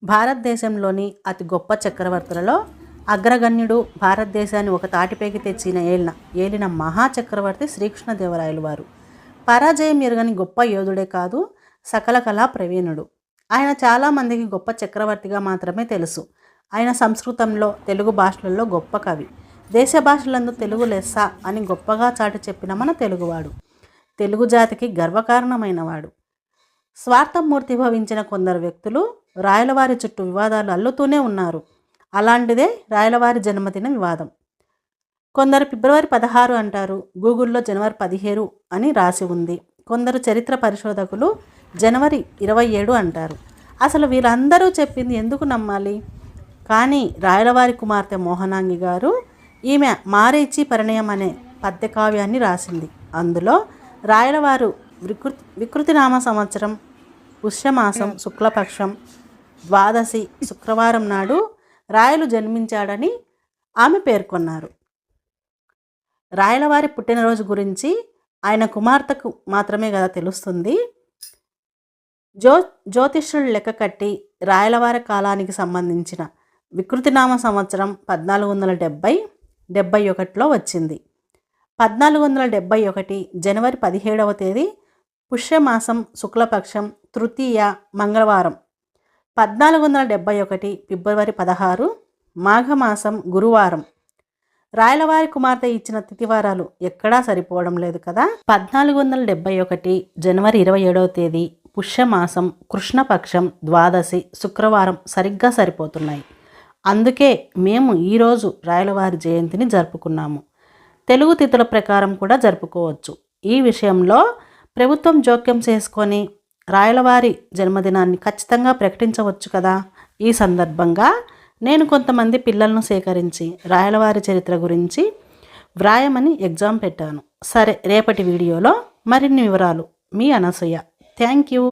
భారతదేశంలోని అతి గొప్ప చక్రవర్తులలో అగ్రగణ్యుడు, భారతదేశాన్ని ఒక తాటిపైకి తెచ్చిన ఏలిన మహాచక్రవర్తి శ్రీకృష్ణదేవరాయలు వారు. పరాజయం ఎరుగని గొప్ప యోధుడే కాదు, సకల కళా ప్రవీణుడు. ఆయన చాలామందికి గొప్ప చక్రవర్తిగా మాత్రమే తెలుసు. ఆయన సంస్కృతంలో, తెలుగు భాషలలో గొప్ప కవి. దేశ భాషలందు తెలుగు లెస్స అని గొప్పగా చాటి చెప్పిన మన తెలుగువాడు. తెలుగు జాతికి గర్వకారణమైనవాడు. స్వార్థం మూర్తిభవించిన కొందరు వ్యక్తులు రాయలవారి చుట్టూ వివాదాలు అల్లుతూనే ఉన్నారు. అలాంటిదే రాయలవారి జన్మదిన వివాదం. కొందరు ఫిబ్రవరి 16 అంటారు, గూగుల్లో జనవరి 17 అని రాసి ఉంది. కొందరు చరిత్ర పరిశోధకులు జనవరి 27 అంటారు. అసలు వీళ్ళందరూ చెప్పింది ఎందుకు నమ్మాలి? కానీ రాయలవారి కుమార్తె మోహనాంగి గారు ఈమె మారీచి పరిణయం అనే పద్యకావ్యాన్ని రాసింది. అందులో రాయలవారు వికృతినామ సంవత్సరం పుష్యమాసం శుక్లపక్షం ద్వాదశి శుక్రవారం నాడు రాయలు జన్మించాడని ఆమె పేర్కొన్నారు. రాయలవారి పుట్టినరోజు గురించి ఆయన కుమార్తెకు మాత్రమే కదా తెలుస్తుంది. జ్యోతిష్యులు లెక్క కట్టి రాయలవారి కాలానికి సంబంధించిన వికృతినామ సంవత్సరం 1471లో వచ్చింది. 1471 జనవరి 17వ తేదీ పుష్యమాసం శుక్లపక్షం తృతీయ మంగళవారం. 1471 ఫిబ్రవరి 16 మాఘమాసం గురువారం. రాయలవారి కుమార్తె ఇచ్చిన తిథివారాలు ఎక్కడా సరిపోవడం లేదు కదా. 1471 జనవరి 27వ తేదీ పుష్యమాసం కృష్ణపక్షం ద్వాదశి శుక్రవారం సరిగ్గా సరిపోతున్నాయి. అందుకే మేము ఈరోజు రాయలవారి జయంతిని జరుపుకున్నాము. తెలుగు తిథుల ప్రకారం కూడా జరుపుకోవచ్చు. ఈ విషయంలో ప్రభుత్వం జోక్యం చేసుకొని రాయలవారి జన్మదినాన్ని ఖచ్చితంగా ప్రకటించవచ్చు కదా. ఈ సందర్భంగా నేను కొంతమంది పిల్లలను సేకరించి రాయలవారి చరిత్ర గురించి వ్రాయమని ఎగ్జామ్ పెట్టాను. సరే, రేపటి వీడియోలో మరిన్ని వివరాలు. మీ అనసూయ. Thank you.